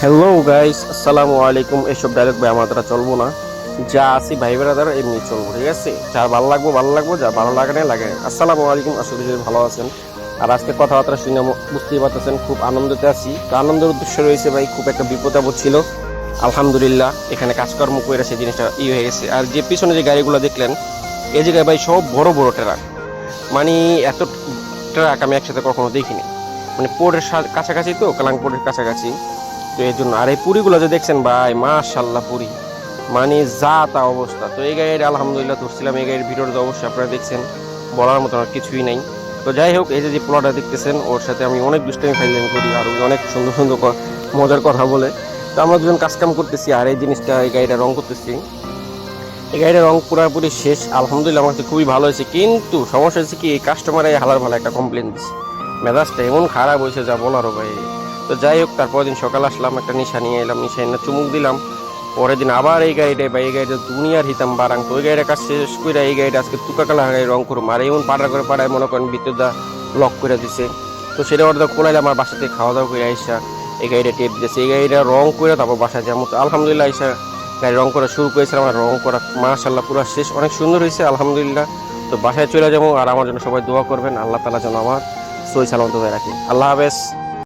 Hello guys, আসসালামু আলাইকুম। এসব ডায়লগ ভাই আমার দ্বারা চলবো না। যা আছি ভাই বেড়াদার এমনি চলবো, ঠিক আছে? যা ভালো লাগবো, যা ভালো লাগে না লাগে না। আসসালামু আলাইকুম, আসলে যদি ভালো আছেন। আর আজকে কথাবার্তা শুনে বুঝতেই পারতেছেন খুব আনন্দতে আছি। তো আনন্দের উদ্দেশ্য রয়েছে ভাই, খুব একটা বিপদ আপদ ছিল। আলহামদুলিল্লাহ এখানে কাজকর্ম করে সেই জিনিসটা হয়ে গেছে। আর যে পিছনে যে গাড়িগুলো দেখলেন, এই জায়গায় ভাই সব বড় বড় ট্রাক। মানে এত ট্রাক আমি একসাথে কখনো দেখিনি। মানে পোর্টের কাছাকাছি, তো কালাংপুরের কাছাকাছি। তো এই জন্য আর এই পুরীগুলো যে দেখছেন ভাই, মাশাল্লাহ পুরী মানে যা তা অবস্থা। তো এই গাড়ির আলহামদুলিল্লাহ ধরছিলাম, এই গাড়ির ভিডিওটা তো অবশ্যই আপনারা দেখছেন, বলার মতো আর কিছুই নাই। তো যাই হোক, এই যে প্লটটা দেখতেছেন, ওর সাথে আমি অনেক দুষ্টামি ফাইজলামি করি, আর ওই অনেক সুন্দর সুন্দর মজার কথা বলে। তো আমরা দুজন কাজকাম করতেছি, আর এই জিনিসটা এই গাড়িটা রং করতেছি। এই গাড়িটা রং পুরোপুরি শেষ, আলহামদুলিল্লাহ আমার কাছে খুবই ভালো হয়েছে। কিন্তু সমস্যা হচ্ছে কি, এই কাস্টমারে হালার ভালো একটা কমপ্লেন দিচ্ছে। মেজাজটা এমন খারাপ হয়েছে যা বলারও ভাই। তো যাই হোক, তারপর দিন সকাল আসলাম, একটা নিশা নিয়ে এলাম, নিশা এনে চুমুক দিলাম। পরের দিন আবার এই গাড়িটায় বা এই গাড়িটা দুনিয়ার হিতাম বারাং। তো ওই গাড়িটা কাজ শেষ করে এই গাড়িটা আজকে তুকাকালা গাড়ি রং করুম। আর এমন পাড়া করে পাড়ায় মনে করেন ভিতর দা লক করে দিছে। তো সেটা অর্ধেক কোনাইলে আমার বাসা থেকে খাওয়া দাওয়া করে আইসা এই গাড়িটা টেপ দিয়েছে। এই গাড়িটা রং করে তারপর বাসায় যেমন আলহামদুলিল্লাহ আইসা গাড়ি রং করা শুরু করেছিলাম। আর রং করা মাশাল্লাহ পুরো শেষ, অনেক সুন্দর হয়েছে আলহামদুলিল্লাহ। তো বাসায় চলে যাবো, আর আমার জন্য সবাই দোয়া করবেন, আল্লাহ তাআলা যেন আমার সই সালামত হয়ে রাখে। আল্লাহ হাফেজ।